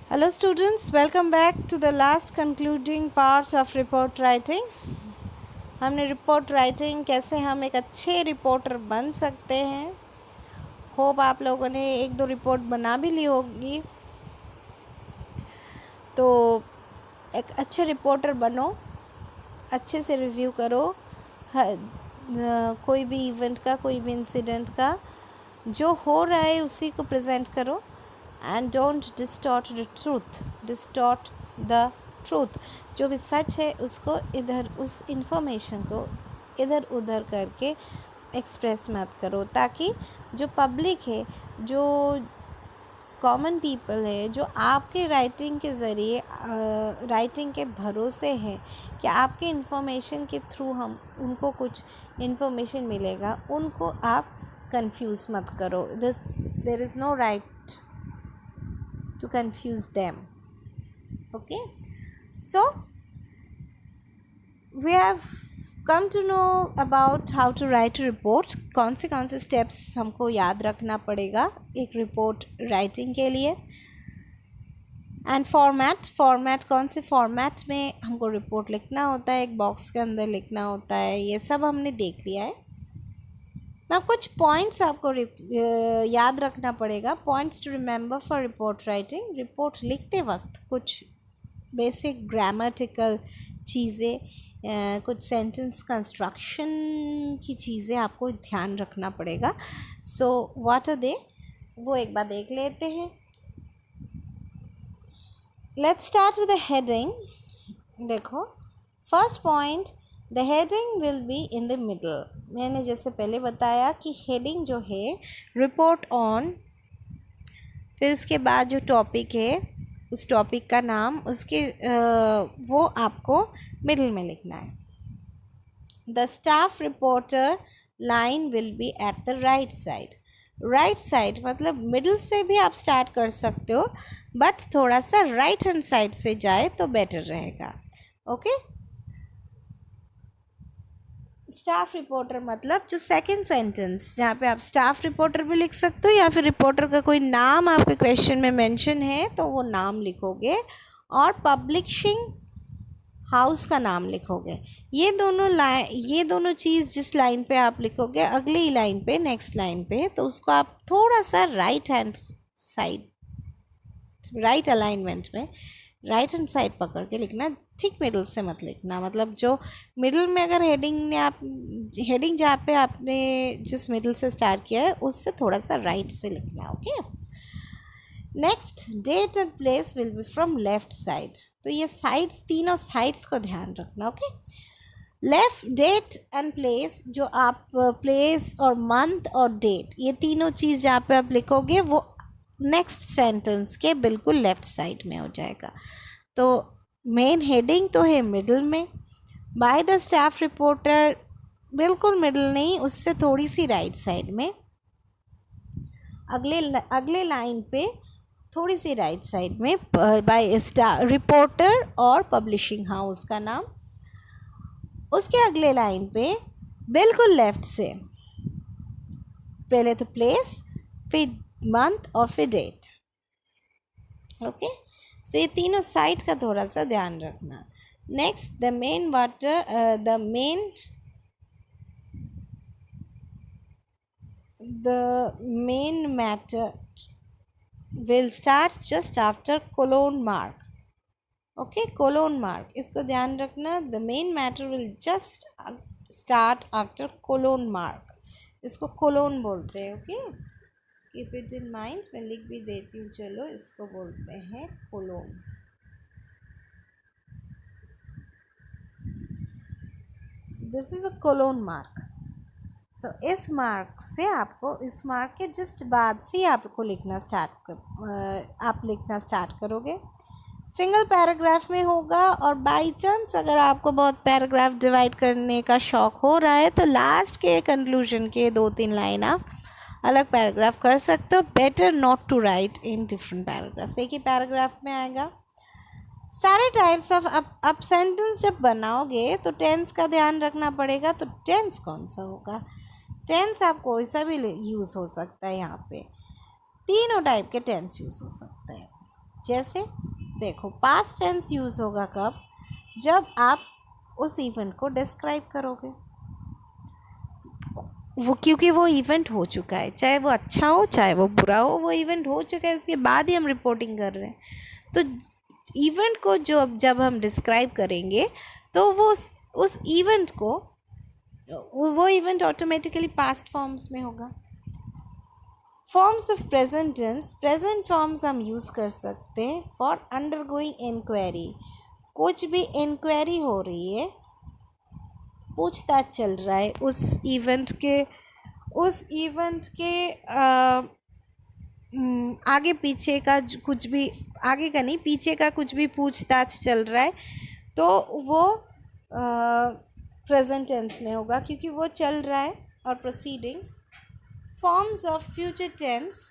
Hello students, welcome back to the last concluding parts of report writing. हमने report writing कैसे हम एक अच्छे रिपोर्टर बन सकते हैं. होप आप लोगों ने एक दो रिपोर्ट बना भी ली होगी. तो एक अच्छे रिपोर्टर बनो, अच्छे से रिव्यू करो कोई भी इवेंट का, कोई भी इंसिडेंट का. जो हो रहा है उसी को प्रेजेंट करो and don't distort the truth. जो भी सच है उसको इधर, उस इंफॉर्मेशन को इधर उधर करके एक्सप्रेस मत करो, ताकि जो पब्लिक है, जो कॉमन पीपल है, जो आपके राइटिंग के ज़रिए, राइटिंग के भरोसे है कि आपके इंफॉर्मेशन के थ्रू हम उनको कुछ इंफॉर्मेशन मिलेगा, उनको आप कंफ्यूज मत करो. There is no right to confuse them. Okay, so we have come to know about how to write a report. कौन से steps हमको याद रखना पड़ेगा एक रिपोर्ट राइटिंग के लिए. एंड फॉर्मेट कौन से फॉर्मेट में हमको रिपोर्ट लिखना होता है, एक बॉक्स के अंदर लिखना होता है, ये सब हमने देख लिया है. ना कुछ पॉइंट्स आपको याद रखना पड़ेगा. Points to remember for report writing. Report लिखते वक्त कुछ बेसिक ग्रामेटिकल चीज़ें, कुछ सेंटेंस कंस्ट्रक्शन की चीज़ें आपको ध्यान रखना पड़ेगा. सो व्हाट आर दे, वो एक बार देख लेते हैं. Let's start with the heading. देखो, first point, the heading will be in the middle. मैंने जैसे पहले बताया कि हेडिंग जो है रिपोर्ट ऑन, फिर उसके बाद जो टॉपिक है उस टॉपिक का नाम, उसके वो आपको मिडल में लिखना है. The staff reporter line will be at the right side. Right side मतलब मिडल से भी आप स्टार्ट कर सकते हो, बट थोड़ा सा राइट हैंड साइड से जाए तो बेटर रहेगा. ओके, स्टाफ रिपोर्टर मतलब जो सेकंड सेंटेंस, जहाँ पे आप स्टाफ रिपोर्टर भी लिख सकते हो, या फिर रिपोर्टर का कोई नाम आपके क्वेश्चन में मेंशन है तो वो नाम लिखोगे, और पब्लिशिंग हाउस का नाम लिखोगे. ये दोनों चीज़ जिस लाइन पे आप लिखोगे, अगली लाइन पे, नेक्स्ट लाइन पे, तो उसको आप थोड़ा सा right hand side, right alignment में राइट हैंड साइड पकड़ के लिखना. ठीक मिडल से मत लिखना. मतलब जो मिडल में अगर हेडिंग जहाँ पे आपने जिस मिडल से स्टार्ट किया है उससे थोड़ा सा राइट से लिखना. Okay, next, date and place will be from left side. तो ये साइड्स, तीनों साइड्स को ध्यान रखना. Okay, left, date and place, जो आप प्लेस और मंथ और डेट, ये तीनों चीज़ जहाँ पे आप लिखोगे वो नेक्स्ट सेंटेंस के बिल्कुल लेफ्ट साइड में हो जाएगा. तो मेन हेडिंग तो है मिडल में. बाय द स्टाफ रिपोर्टर बिल्कुल मिडल नहीं, उससे थोड़ी सी राइट साइड में, अगले लाइन पे थोड़ी सी राइट साइड में, बाय स्टाफ रिपोर्टर और पब्लिशिंग हाउस का नाम. उसके अगले लाइन पे बिल्कुल लेफ्ट से पहले तो प्लेस, फिर मंथ और फिर डेट. ओके, सो ये तीनों साइड का थोड़ा सा ध्यान रखना. Next, the main matter will start just after colon mark. Okay, colon mark, इसको ध्यान रखना. The main matter will just start after colon mark. इसको कोलोन बोलते हैं. Okay, keep it in mind. मैं लिख भी देती हूँ. चलो, इसको बोलते हैं colon. This is a colon mark. तो इस मार्क से आपको, इस मार्क के जस्ट बाद से आपको आप लिखना स्टार्ट करोगे. सिंगल पैराग्राफ में होगा, और बाई चांस अगर आपको बहुत पैराग्राफ डिवाइड करने का शौक़ हो रहा है तो लास्ट के कंक्लूजन के 2-3 लाइन आप अलग पैराग्राफ कर सकते हो. Better not to write in different paragraphs. एक ही पैराग्राफ में आएगा. सारे टाइप्स ऑफ अब सेंटेंस जब बनाओगे तो टेंस का ध्यान रखना पड़ेगा. तो टेंस कौन सा होगा? टेंस आप कोई सा भी यूज़ हो सकता है. यहाँ पे तीनों टाइप के टेंस यूज़ हो सकते हैं. जैसे देखो पास्ट टेंस यूज़ होगा कब, जब आप उस इवेंट को डिस्क्राइब करोगे, वो क्योंकि वो इवेंट हो चुका है, चाहे वो अच्छा हो चाहे वो बुरा हो, वो इवेंट हो चुका है, उसके बाद ही हम रिपोर्टिंग कर रहे हैं। तो इवेंट को जो जब हम डिस्क्राइब करेंगे तो वो उस इवेंट को, वो इवेंट ऑटोमेटिकली पास्ट फॉर्म्स में होगा। Forms of present tense, present forms हम यूज़ कर सकते हैं फॉर अंडरगोइंग इंक्वायरी। कुछ भी इंक्वायरी हो रही है, पूछताछ चल रहा है उस इवेंट के आगे पीछे का कुछ भी, आगे का नहीं पीछे का कुछ भी पूछताछ चल रहा है, तो वो प्रेजेंट टेंस में होगा क्योंकि वो चल रहा है। और proceedings, forms of future tense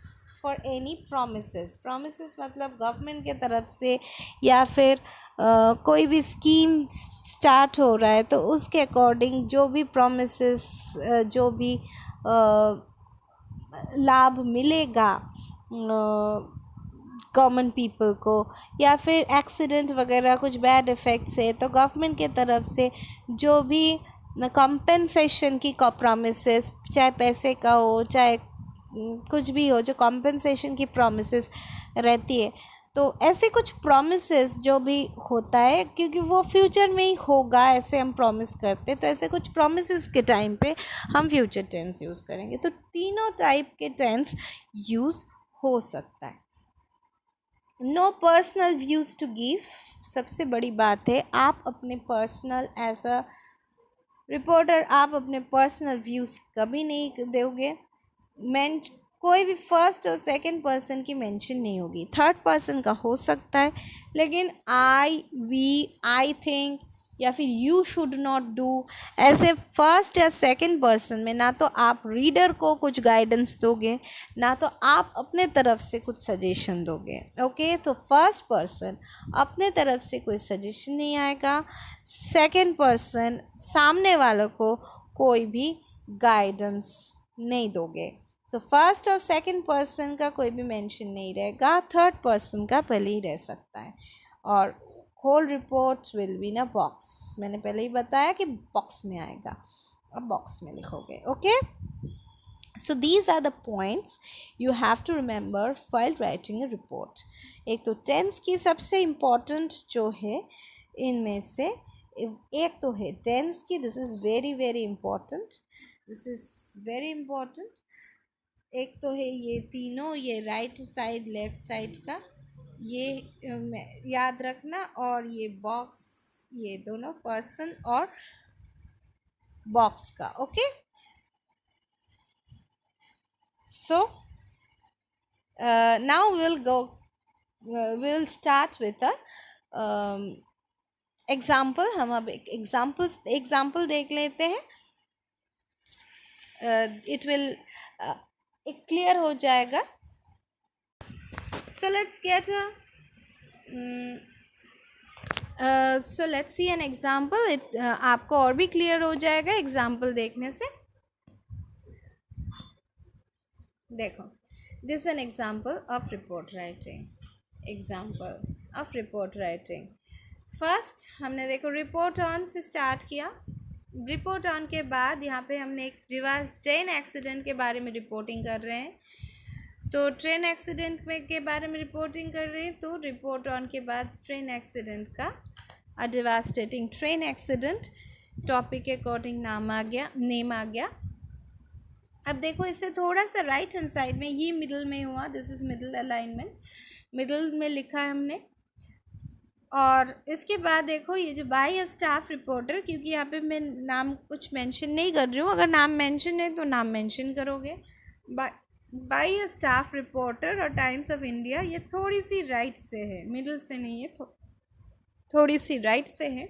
for any promises, promises मतलब गवर्नमेंट के तरफ से या फिर कोई भी स्कीम स्टार्ट हो रहा है तो उसके अकॉर्डिंग जो भी प्रोमिसेस, जो भी लाभ मिलेगा कॉमन पीपल को, या फिर एक्सीडेंट वगैरह कुछ बैड इफ़ेक्ट्स है तो गवर्नमेंट के तरफ से जो भी कंपेंसेशन की प्रॉमिसेस, चाहे पैसे का हो चाहे कुछ भी हो, जो कंपेंसेशन की प्रॉमिसेस रहती है, तो ऐसे कुछ प्रॉमिसेस जो भी होता है क्योंकि वो फ्यूचर में ही होगा ऐसे हम प्रॉमिस करते हैं, तो ऐसे कुछ प्रॉमिसेस के टाइम पे हम फ्यूचर टेंस यूज़ करेंगे। तो तीनों टाइप के टेंस यूज़ हो सकता है। No personal views to give, सबसे बड़ी बात है आप अपने पर्सनल एज अ रिपोर्टर आप अपने पर्सनल व्यूज़ कभी नहीं दोगे। कोई भी फर्स्ट और सेकंड पर्सन की मेंशन नहीं होगी, थर्ड पर्सन का हो सकता है, लेकिन आई, वी, आई थिंक या फिर यू शुड नॉट डू, ऐसे फर्स्ट या सेकंड पर्सन में ना तो आप रीडर को कुछ गाइडेंस दोगे ना तो आप अपने तरफ से कुछ सजेशन दोगे। ओके, तो फर्स्ट पर्सन अपने तरफ से कोई सजेशन नहीं आएगा, सेकंड पर्सन सामने वालों को कोई भी गाइडेंस नहीं दोगे। तो फर्स्ट और सेकंड पर्सन का कोई भी मेंशन नहीं रहेगा, थर्ड पर्सन का पहले ही रह सकता है। और whole report will be in a box, मैंने पहले ही बताया कि बॉक्स में आएगा, अब बॉक्स में लिखोगे। Okay, so these are the points you have to remember while writing a report. एक तो टेंस की सबसे इम्पॉर्टेंट जो है इनमें से एक तो है टेंस की, this is very very important, this is very important. एक तो है ये तीनों, ये राइट साइड लेफ्ट साइड का ये याद रखना, और ये बॉक्स, ये दोनों पर्सन और बॉक्स का। Okay, so now will start with a example. हम अब एक एग्जाम्पल देख लेते हैं, इट विल एक क्लियर हो जाएगा। So let's get so let's see an example. आपको और भी क्लियर हो जाएगा एग्जाम्पल देखने से। देखो, this N example of report writing, example of report writing. First हमने देखो रिपोर्ट ऑन से स्टार्ट किया, रिपोर्ट ऑन के बाद यहाँ पे हमने एक ट्रेन एक्सीडेंट के बारे में रिपोर्टिंग कर रहे हैं, तो ट्रेन एक्सीडेंट में के बारे में रिपोर्टिंग कर रहे हैं, तो रिपोर्ट ऑन के बाद ट्रेन एक्सीडेंट का अ डिवास्टेटिंग ट्रेन एक्सीडेंट टॉपिक के अकॉर्डिंग नेम आ गया। अब देखो इससे थोड़ा सा राइट हैंड साइड में ये मिडिल में हुआ, this is middle alignment, middle में लिखा है हमने। और इसके बाद देखो ये जो बाय अ स्टाफ रिपोर्टर, क्योंकि यहाँ पे मैं नाम कुछ मेंशन नहीं कर रही हूँ, अगर नाम मेंशन है तो नाम मेंशन करोगे। बाय अ स्टाफ रिपोर्टर और टाइम्स ऑफ इंडिया, ये थोड़ी सी राइट से है, मिडिल से नहीं है, थोड़ी सी राइट से है।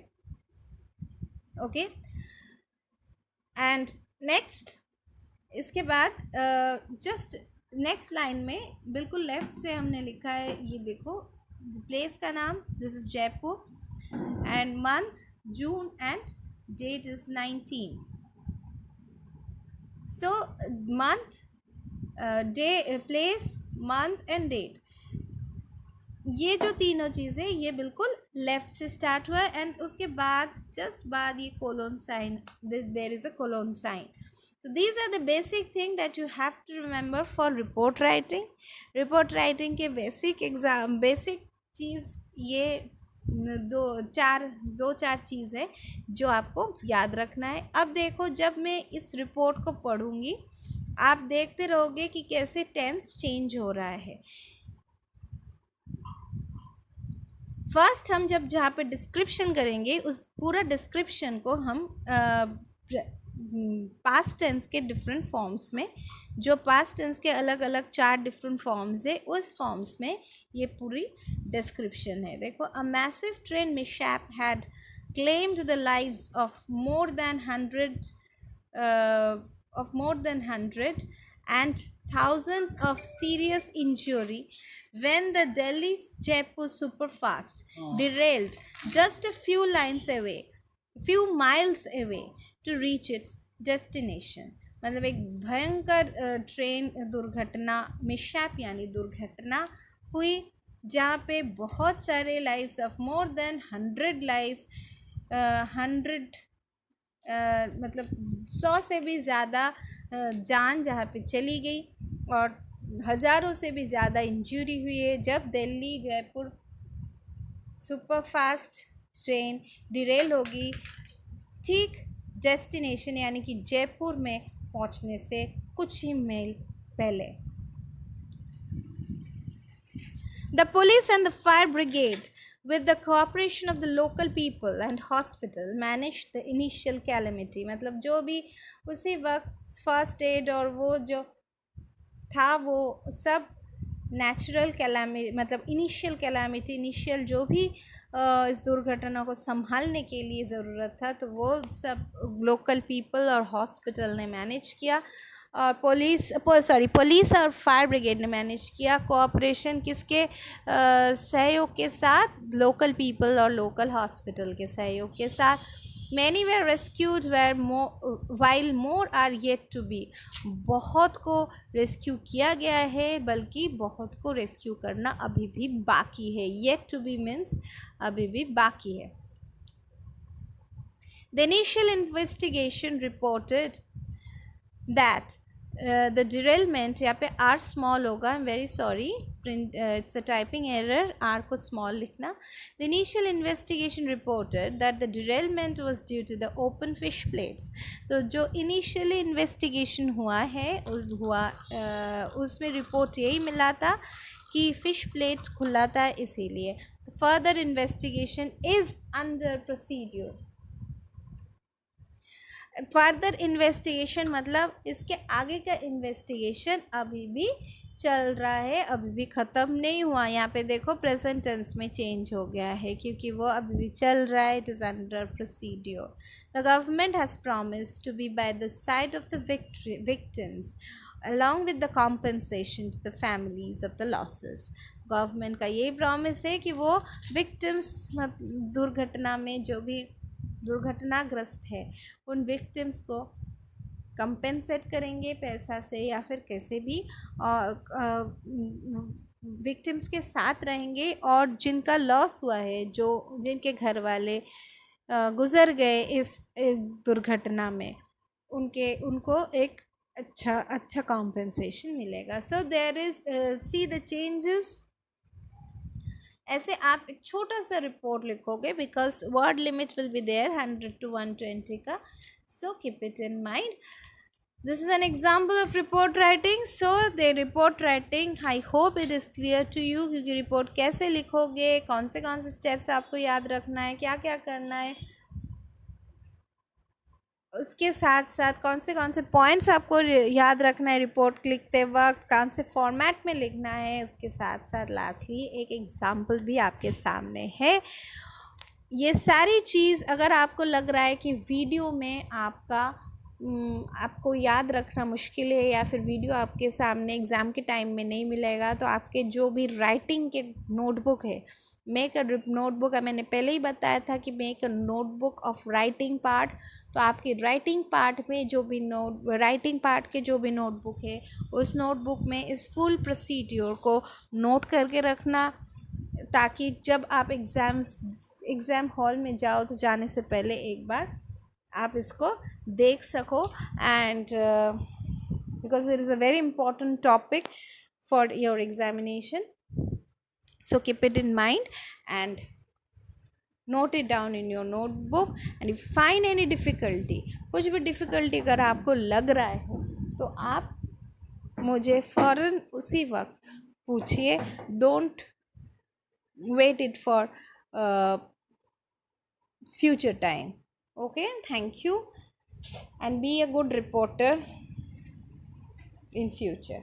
ओके, एंड नेक्स्ट इसके बाद जस्ट नेक्स्ट लाइन में बिल्कुल लेफ्ट से हमने लिखा है, ये देखो प्लेस का नाम, this is Jaipur, and month June and date is 19। So month, day, place, month and date, ये जो तीनों चीज़ें ये बिल्कुल लेफ्ट से स्टार्ट हुआ है एंड उसके बाद जस्ट बाद ये colon sign, there is a colon sign. So these are the basic thing that you have to remember for report writing. report writing के basic चीज़ ये दो चार चीज़ है जो आपको याद रखना है. अब देखो, जब मैं इस रिपोर्ट को पढ़ूंगी आप देखते रहोगे कि कैसे टेंस चेंज हो रहा है. फर्स्ट हम जब जहाँ पे डिस्क्रिप्शन करेंगे उस पूरा डिस्क्रिप्शन को हम पास्ट टेंस के डिफरेंट फॉर्म्स में, जो पास्ट टेंस के अलग अलग 4 डिफरेंट फॉर्म्स है उस फॉर्म्स में ये पूरी डिस्क्रिप्शन है. देखो, a massive train mishap had claimed the lives of more than 100 and thousands of serious injury when the Delhi Jaipur superfast derailed just a few miles away to reach its destination. मतलब एक भयंकर train दुर्घटना, mishap यानी दुर्घटना हुई जहाँ पे बहुत सारे lives of more than 100 lives, 100 मतलब 100 से भी ज़्यादा जान जहाँ पे चली गई और हज़ारों से भी ज़्यादा इंजरी हुई है जब Delhi Jaipur superfast train derail होगी ठीक डेस्टिनेशन यानी कि जयपुर में पहुंचने से कुछ ही मील पहले. The police and the fire brigade, with the cooperation of the local people and hospital, managed the initial calamity. मतलब जो भी उसी वक्त फर्स्ट एड और वो जो था वो सब नेचुरल कैलामिटी, मतलब इनिशियल कैलामिटी, इनिशियल जो भी इस दुर्घटना को संभालने के लिए ज़रूरत था तो वो सब लोकल पीपल और हॉस्पिटल ने मैनेज किया और पुलिस और फायर ब्रिगेड ने मैनेज किया. कोऑपरेशन किसके सहयोग के साथ? लोकल पीपल और लोकल हॉस्पिटल के सहयोग के साथ. Many were rescued while more are yet to be. बहुत को रेस्क्यू किया गया है बल्कि बहुत को रेस्क्यू करना अभी भी बाकी है. Yet to be means अभी भी बाकी है. The initial investigation reported that the derailment, यहाँ पे R small होगा, I'm very sorry, it's a typing error, R को small लिखना. The initial investigation reported that the derailment was due to the open fish plates. तो जो initially investigation हुआ है उसमें रिपोर्ट यही मिला था कि फिश प्लेट खुला था इसीलिए. Further investigation is under procedure. Further investigation मतलब इसके आगे का इन्वेस्टिगेशन अभी भी चल रहा है, अभी भी ख़त्म नहीं हुआ. यहाँ पे देखो प्रेजेंट टेंस में चेंज हो गया है क्योंकि वो अभी भी चल रहा है. It is under procedure. The government has promise to be by the side of the victims along with the compensation to the families of the losses. Government का ये प्रॉमिस है कि वो विक्टिम्स दुर्घटना में जो भी दुर्घटनाग्रस्त है उन विक्टिम्स को कंपेंसेट करेंगे पैसा से या फिर कैसे भी, और विक्टिम्स के साथ रहेंगे और जिनका लॉस हुआ है, जो जिनके घर वाले गुज़र गए इस दुर्घटना में, उनको एक अच्छा कॉम्पेंसेशन मिलेगा. So there is see the changes. ऐसे आप एक छोटा सा रिपोर्ट लिखोगे because word limit will be there 100 to 120 का. So keep it in mind. This is an example of report writing. So the report writing I hope it is clear to you, क्योंकि report कैसे लिखोगे, कौन से steps आपको याद रखना है, क्या क्या करना है, उसके साथ साथ कौन से पॉइंट्स आपको याद रखना है रिपोर्ट लिखते वक्त, कौन से फॉर्मेट में लिखना है, उसके साथ साथ लास्टली एक एग्जाम्पल भी आपके सामने है. ये सारी चीज़ अगर आपको लग रहा है कि वीडियो में आपको याद रखना मुश्किल है या फिर वीडियो आपके सामने एग्ज़ाम के टाइम में नहीं मिलेगा, तो आपके जो भी राइटिंग के नोटबुक है, मेक अ नोटबुक, मैंने पहले ही बताया था कि make a notebook of writing part. तो आपकी राइटिंग पार्ट में राइटिंग पार्ट के जो भी नोटबुक है उस नोटबुक में इस फुल प्रोसीड्योर को नोट करके रखना. ताकि जब आप एग्ज़ाम हॉल में जाओ तो जाने से पहले एक बार आप इसको देख सको. And because it is a very important topic for your examination, so keep it in mind and note it down in your notebook. And if you find any difficulty, कुछ भी difficulty अगर आपको लग रहा है तो आप मुझे फ़ौरन उसी वक्त पूछिए. Don't wait it for future time. Okay, thank you, and be a good reporter in future.